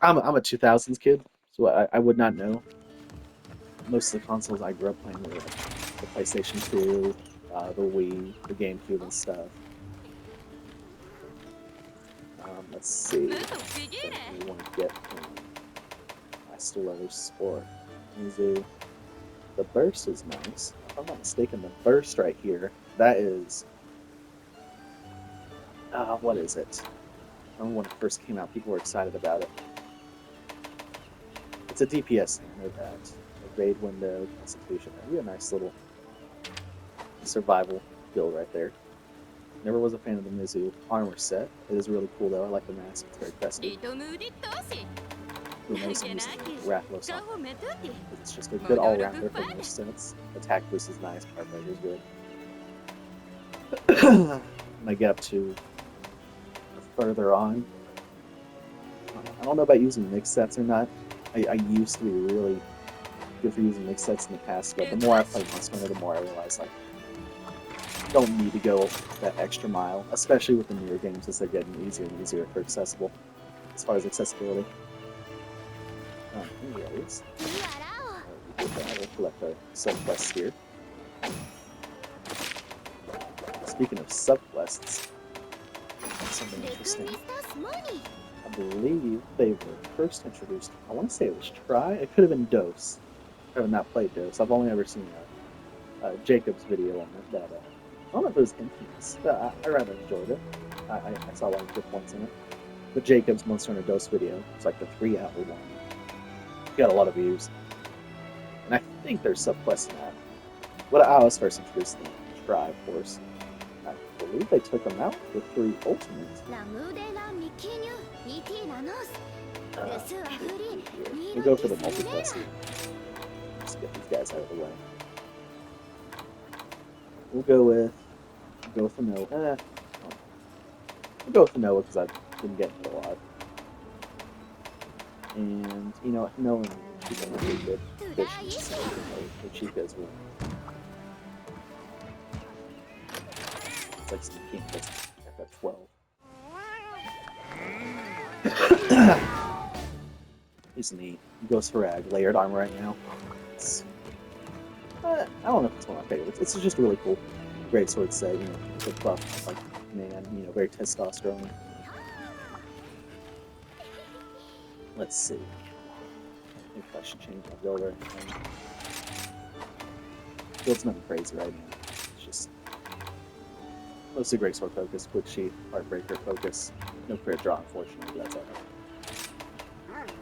I'm a 2000s kid, so I would not know. Most of the consoles I grew up playing were like the PlayStation 2, the Wii, the GameCube, and stuff. Let's see what we want to get from my still sport. Mizu. The burst is nice. If I'm not mistaken, the burst right here, that is, what is it? I remember when it first came out, people were excited about it. It's a DPS thing, I know that. Evade window, constitution. That'd be a nice little survival build right there. Never was a fan of the Mizu armor set. It is really cool though. I like the mask. It's very festive. Who knows I'm using Rathalos on it. It's just a good all-rounder for most sets. Attack boost is nice. Power breaker is good. When I get up to further on, I don't know about using mixed sets or not. I used to be really good for using mixed sets in the past, but the more I play Monster Hunter, the more I realize like you don't need to go that extra mile, especially with the newer games as they're getting easier and easier for accessible, as far as accessibility. Anyways, we'll collect our subquests here. Speaking of subquests, something interesting. I believe they were first introduced. I want to say it was Try. It could have been Dose. I have not played Dose. I've only ever seen Jacob's video on it. That I don't know if it was Infamous. I rather enjoyed it. I saw a lot of good points in it. But Jacob's Monster Hunter Dose video, it's like the 3-hour one. Got a lot of views. And I think there's subquests in that. When I was first introduced to Try, of course, I believe they took them out with 3 Ultimates. We'll go for the multiquest here. Let's get these guys out of the way. We'll go with the Noah. We'll go with the Noah because I've been getting it a lot. And, you know, knowing she's going to be good fishes, the Chica's will. It's like some king that's at 12. He's neat. Ghost Farag, layered armor right now. It's, I don't know if it's one of my favorites. It's just really cool. Great sword set, you know, good buff, like, man, you know, very testosterone. Let's see. I think I should change my build right now. Build's nothing crazy right now. It's just mostly great sword focus, quick sheath, heartbreaker focus. No crit draw, unfortunately, but that's alright.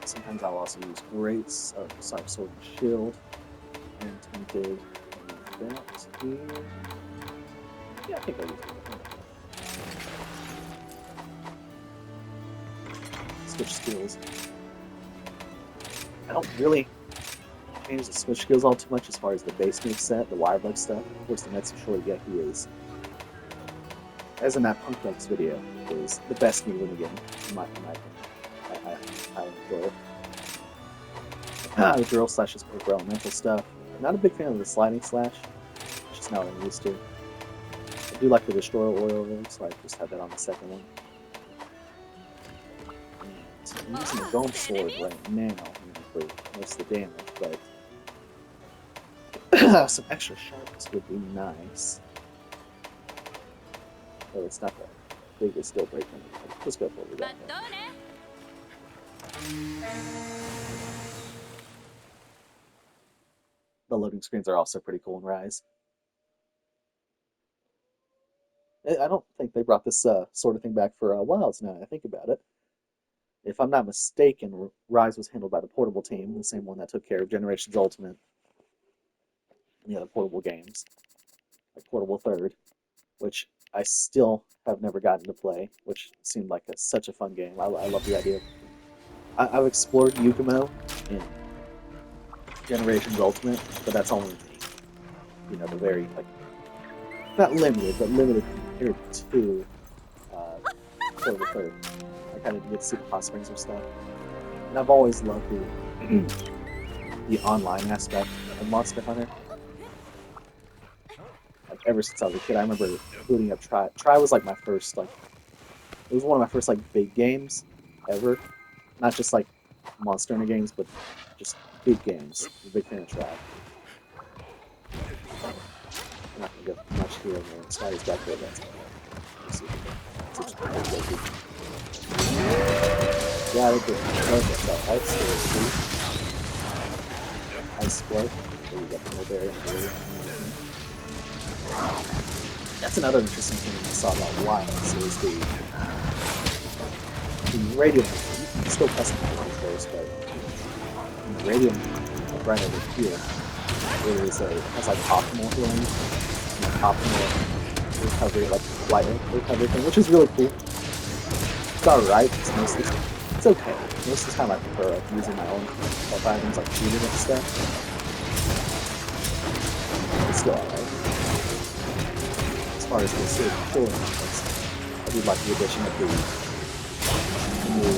Sometimes I'll also use greats, sword and shield, and tainted that here. Yeah, I think I'll use it. Switch skills. I don't really change the switch skills all too much as far as the base move set, the wire bug stuff. Of course, the next Shorty is, as in that Punk Ducks video, is the best move in the game, in my opinion. I enjoy it. The drill slash is quick elemental stuff. I'm not a big fan of the sliding slash. It's just not what I'm used to. I do like the destroyer oil though, so I just have that on the second one. I'm using the Golem Sword right now for most of the damage, but some extra sharpness would be nice. But it's not the biggest deal breaker. Let's go for what we got. The loading screens are also pretty cool in Rise. I don't think they brought this sort of thing back for a while now that I think about it. If I'm not mistaken, Rise was handled by the Portable team, the same one that took care of Generations Ultimate and the other Portable games, like Portable 3rd, which I still have never gotten to play, which seemed like such a fun game. I love the idea. I've explored Yukumo in Generations Ultimate, but that's only the, you know, the very, like, not limited, but limited compared to Portable 3rd. I kind of get to see the hot springs and stuff. And I've always loved the online aspect of Monster Hunter. Like ever since I was a kid, I remember booting up Try. Try was like my first like It was one of my first like big games ever. Not just like Monster Hunter games, but just big games. I'm a big fan of Try. I'm not gonna go much here and there. Spider's back there. That's let's see if we can got it. That's all. Ice Split. Ice Split. There you got the Mulberry and the That's another interesting thing I saw about Wilds is the radium. You can still customize it first, but in the radium right over here, it has like optimal healing, and optimal recovery, like light recovery thing, which is really cool. It's alright. It's okay. Most of the time I prefer like, using my own health items like shooting and stuff. It's still alright. As far as the sort of killing methods, I do like the addition of the new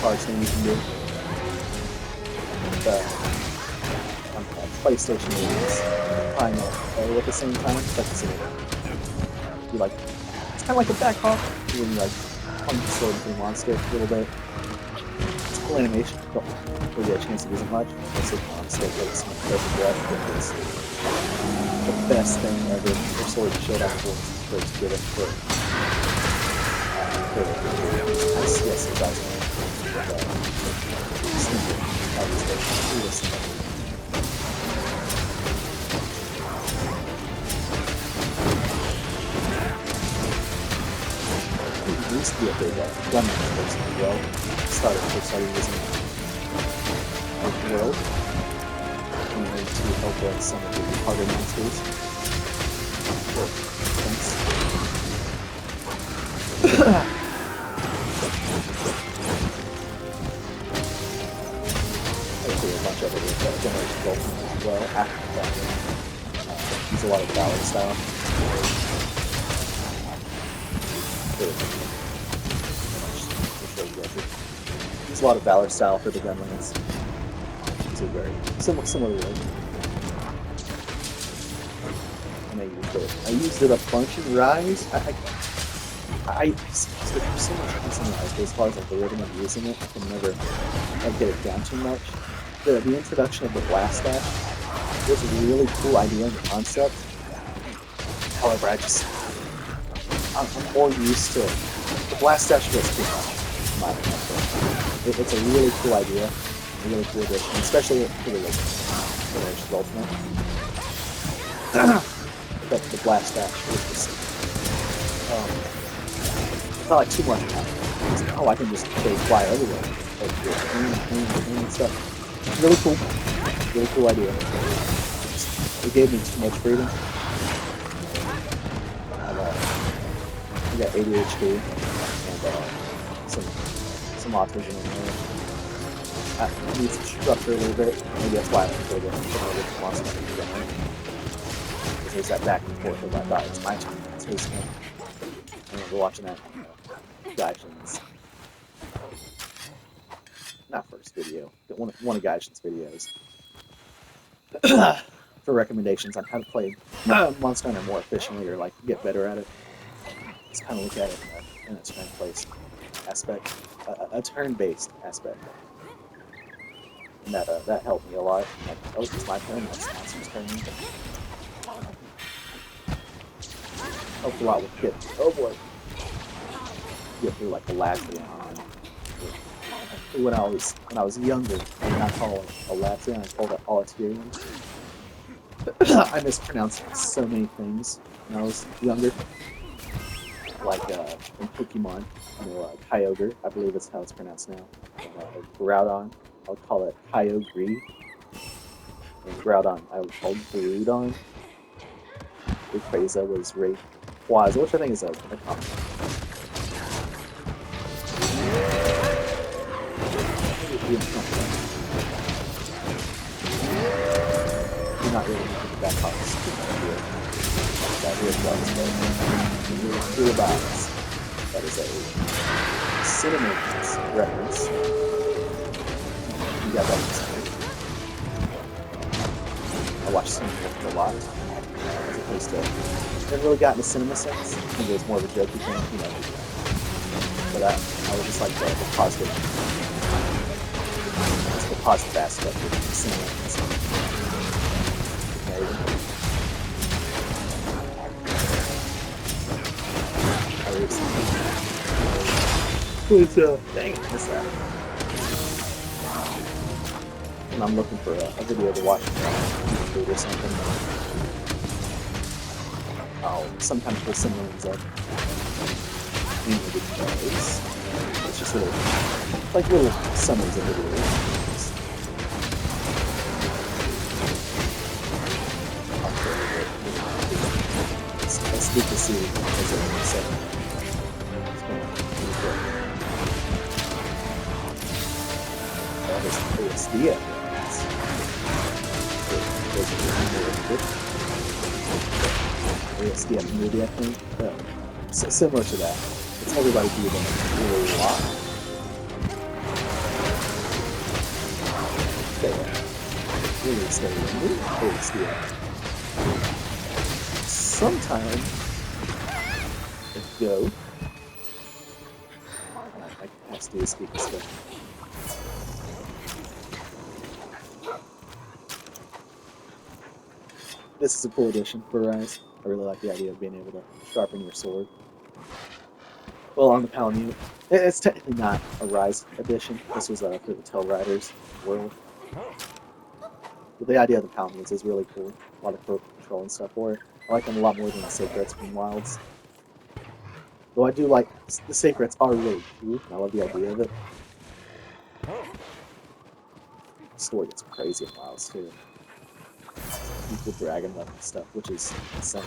charge thing you can do. On PlayStation is trying to play at the same time. It's kind of like a back hop when you like punch the sword into the monster a little bit. It's cool animation, don't really get a chance to use it much. Mostly monster, but it's my favorite breath. It's the best thing ever for sword to show that for it to get it for yes, it does. It used to be a big gun person as well. Started using the world to help with some of the harder monsters. Sure. Thanks. Hopefully a bunch of it with Generation Ultimate as well after that. Use a lot of ballad style. Use a lot of Valor style for the gunlings. These are very similar to I used it a bunch in Rise. I used it for so much in Rise, but as far as like the rhythm of using it, I can never get it down too much. The introduction of the Blast Dash was a really cool idea and concept. However, I'm more used to the Blast Dash feels too much, in my opinion. It's a really cool idea, a really cool addition, especially for the Generation Ultimate. But the Blast Dash was just it's not like too much time. Oh, I can just fly everywhere. Like and stuff. Really cool. Really cool idea. It gave me too much freedom. I got ADHD and some autism in there. I need some structure a little bit. Maybe that's why I don't feel good. I'm monster again. There's that back and forth of I thought it's my turn, it's his turn. I remember watching that Gaijin's not first video, but one of Gaijin's videos for recommendations on how to play Monster Hunter more efficiently or like get better at it. Just kind of look at it in a turn-based aspect, a turn-based aspect, and that helped me a lot. Like, oh, it's my turn, that's the monster's turn. Helped a lot with get through like the lag behind. When I was younger, I did not call it a Latvian, I called it Alaterian. I mispronounced so many things when I was younger. Like in Pokemon, Kyogre, I believe that's how it's pronounced now. And, Groudon, I'll call it Kyogre. And Groudon, I would call Groudon. Rayquaza was Rayquaza, which I think is a compliment. You're not really looking at that box. That is that is a cinnamon reference. You got that in I watched Sunbreak a lot, as opposed to, I never really gotten the cinema sense. I think it was more of a jokey thing, but I would just like the positive, it's the positive aspect of Simulations. What's up? Dang it, missed that. And I'm looking for a video to watch YouTube or something. I'll sometimes pull Simulations up. Mainly because it's just little summaries of videos. It's good to see as it is. That is ASD evidence. ASD movie, I think. Similar to that. It's everybody do them really a lot. Really stay with me. ASD. Sometime go. I have to do this speak stuff. This is a cool addition for Rise. I really like the idea of being able to sharpen your sword. Well, on the Paladin, it's technically not a Rise edition. This was for the Tail Riders world. But the idea of the Paladins is really cool. A lot of control and stuff for it. I like them a lot more than the Sacrets from Wilds. Though I do like the Sacrets are really cool. I love the idea of it. The story gets crazy in Wilds too. The dragon weapon stuff, which is insane.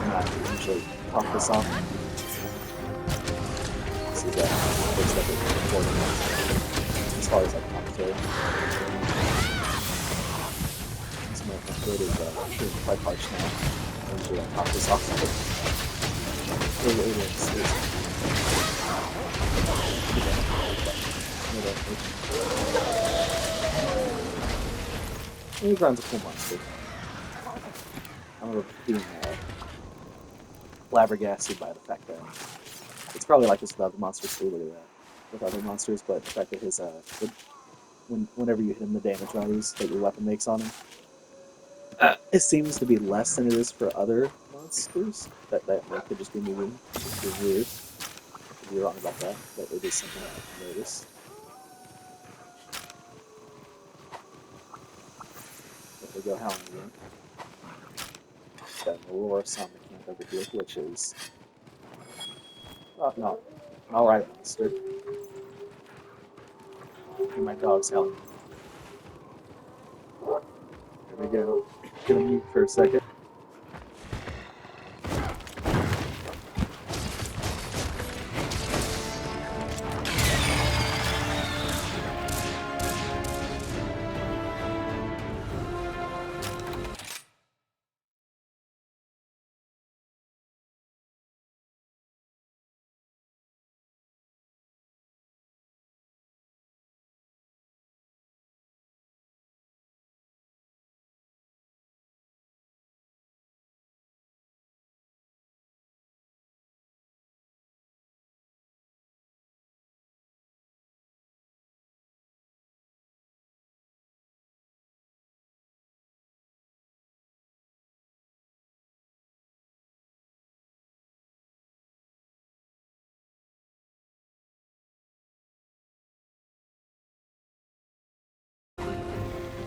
Not usually talk this off. This is looks like it's important as far as like commentary. This might be good is quite harsh now. I usually don't talk this off. Ground's a cool monster. I'm being flabbergasted by the fact that it's probably like this with other monsters too, with other monsters, but the fact that his whenever you hit him, the damage values that your weapon makes on him, it seems to be less than it is for other monsters. That could just be me being weird. Could be wrong about that, but it is something I noticed. There we go, Howling again. Got an Aurora Sonic camp over here, which is not alright, monster. And my dog's howling. There we go. Gonna mute for a second.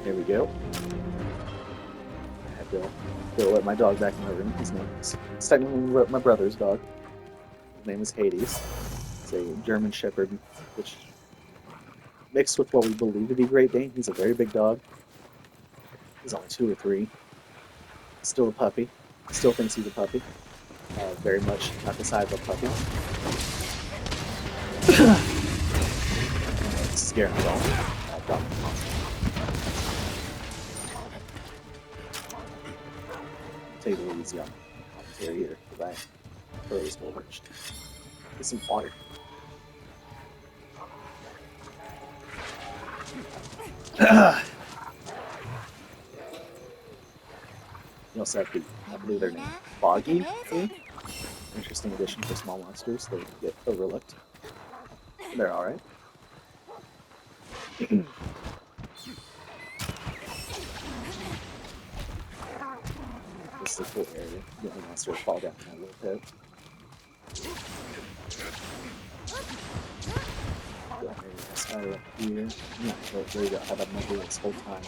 There we go. I had to let my dog back in my room. It's technically my brother's dog. His name is Hades. It's a German Shepherd, which mixed with what we believe to be Great Dane. He's a very big dog. He's only 2 or 3. Still a puppy. Still thinks he's a puppy. Very much not the size of a puppy. Scaring me off. Take it easy on commentary here. my throat is parched. Get some water. You also have the, I believe they're named Boggy too. Interesting addition for small monsters. They get overlooked. They're alright. This is a cool area. Get the monster to fall down in that little pit. Got a spider up here. Yeah, there you go. Had that number this whole time.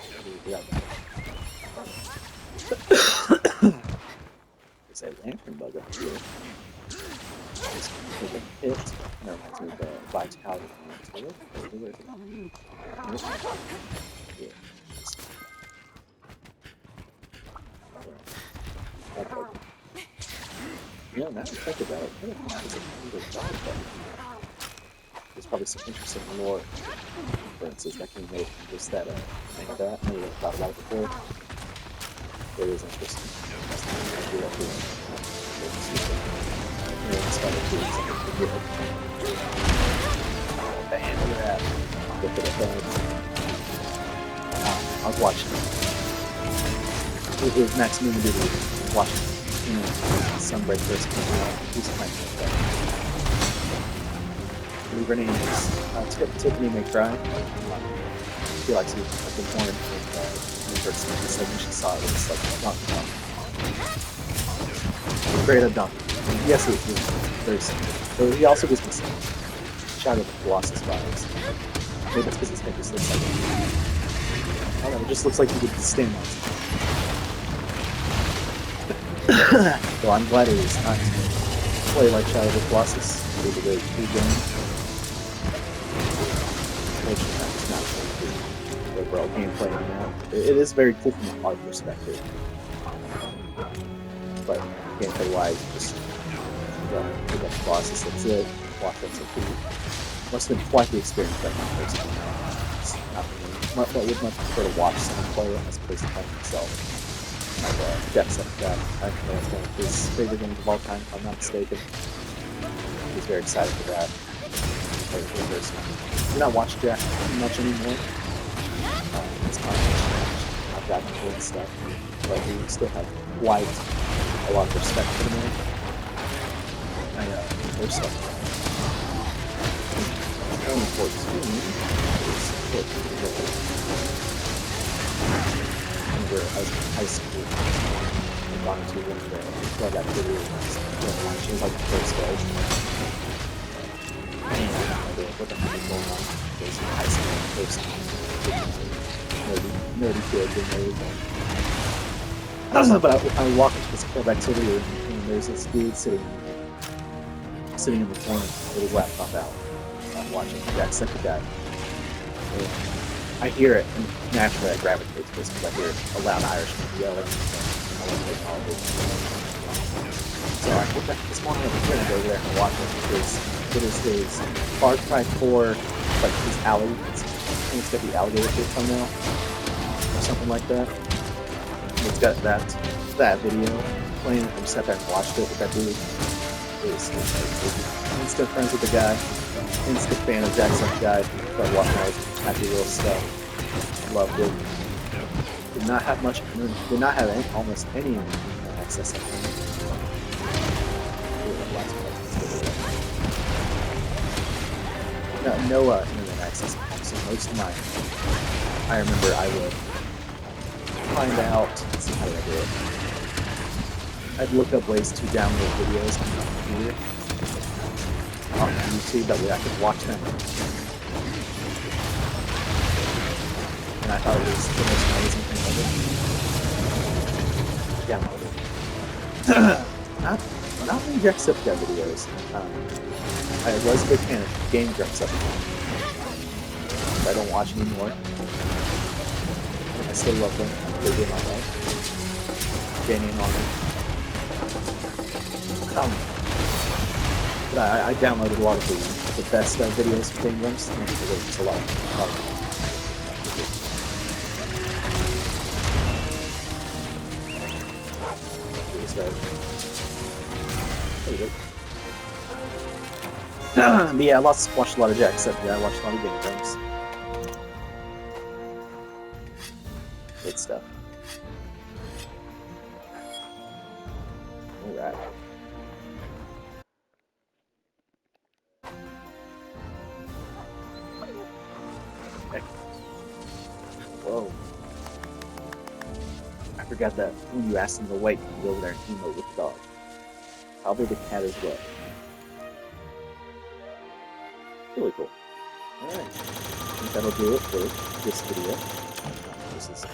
There's a lantern bug up here. Just take a hit. That reminds me of the vitality. Where is it? Yeah, now that I think about it, there's probably some interesting lore references that can be made from just that thing of that. I never really thought about it before. It is interesting. Bam, look at that. Look at that. I was watching it was Maximum Duty watching Sunbreak first came out. He's playing with that. I believe her name is Tiffany McBride. She likes to have been born in first time. She said when she saw it, it was like Donkey Kong. Great at Donkey Kong. Yes, it was very simple. But he also gives me some Shadow of the Colossus vibes. Maybe that's because his head just looks like it. I don't know, it just looks like he would stand on something. Well, I'm glad it is not play like Shadow of the Colossus. It was a very cool game. Unfortunately, it's not the overall gameplay in that. It is very cool from an art perspective. But gameplay-wise, just pick up Colossus, that's it. Watch that so cool. Must have been quite the experience that my first time out. It's not really, I would much prefer to watch someone play it as opposed to playing myself. Like Jacksepticeye. I think that's one of his favorite games of all time, if I'm not mistaken. He's very excited for that. Play for the first time. I do not watch Jack too much anymore. It's kind of changed. I've gotten into it stuff. But we still have quite a lot of respect for the man. There's stuff. 2014 I was in high school. I'd gone to one of the club activities. It was like the first day. And I had no idea what the heck was going on. It was in high school, first time. Nerdy kid, being nerdy. But I walked into this club activity and there's this dude sitting in the corner with his laptop out, watching Jacksepticeye. I hear it, and naturally I gravitate to this because I hear a loud Irishman yelling. So I looked back this morning at the train and go over there and watch it because it is his Far Cry 4, like his alley. I think it's got the alligator kid thumbnail or something like that. And it's got that video playing. I just sat there and watched it with that dude. It was instant friends with the guy, instant fan of Jacksepticeye. Started watching all his happy little stuff. Loved it. Did not have much. Did not have almost any access. No internet access. So most of mine, I remember I would find out. Let's see, how did I do it? I'd look up ways to download videos on my computer on YouTube. That way I could watch them. And I thought it was the most amazing thing ever. Download it. Not many Jacksepticeye videos. I was a big fan of game Jacksepticeye. I don't watch anymore. I still love them. They do my life. Gaining on them. But I downloaded a lot of the best videos from Game Grumps, and it was just a lot of it. But yeah, I watched a lot of Jack. Except yeah, I watched a lot of Game Grumps. Good stuff. All right. Whoa. I forgot that when you ask them to wait, you can go over there and emote with the dog. Probably the cat as well. Really cool. Alright. I think that'll do it for this video. This is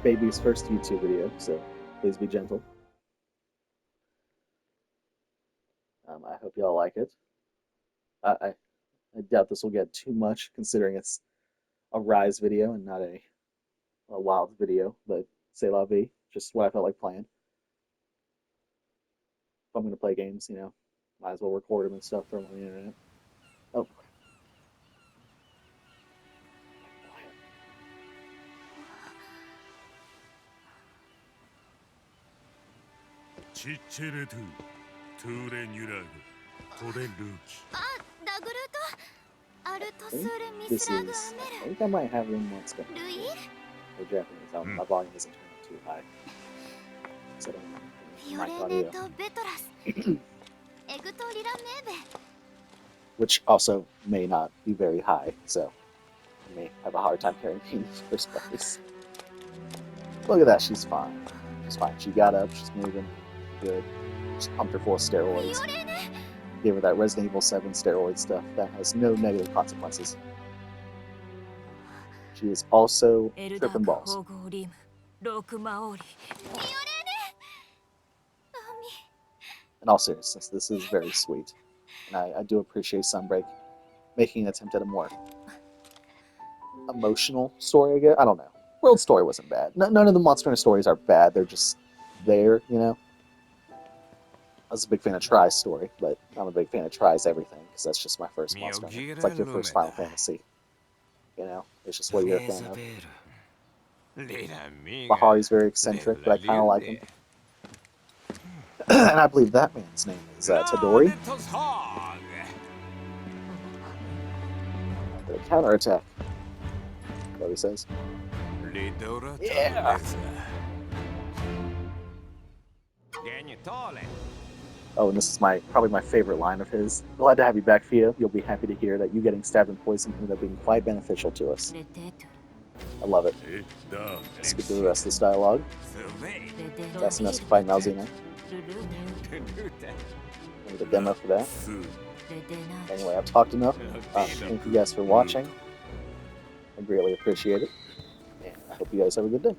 baby's first YouTube video, so please be gentle. I hope y'all like it. I doubt this will get too much, considering it's a Rise video and not a Wild video, but c'est la vie, just what I felt like playing. If I'm going to play games, you know, might as well record them and stuff, throw them on the internet. Oh. This is, I think I might have them once before. For Japanese, my volume isn't turned up too high. So I don't mic audio. Which also may not be very high, so you may have a hard time hearing me in the first place. Look at that, she's fine. She's fine. She got up, she's moving, good. Just pumped her full of steroids. Gave her that Resident Evil 7 steroid stuff that has no negative consequences. She is also tripping balls. In all seriousness, this is very sweet. And I do appreciate Sunbreak making an attempt at a more emotional story, I guess. I don't know. World story wasn't bad. None of the Monster Hunter stories are bad. They're just there, you know? I was a big fan of Try's story, but I'm a big fan of Try's everything, because that's just my first Monster Hunter. It's like your first Final Fantasy. You know? It's just what you're a fan of. Bahari's very eccentric, but I kind of like him. And I believe that man's name is Tadori. The counterattack. That's what he says. Yeah! Oh, and this is probably my favorite line of his. Glad to have you back, Fia. You'll be happy to hear that you getting stabbed and poisoned ended up being quite beneficial to us. I love it. Let's get to the rest of this dialogue. That's enough to fight Malzeno. The demo for that. Anyway, I've talked enough. Thank you guys for watching. I greatly appreciate it. And I hope you guys have a good day.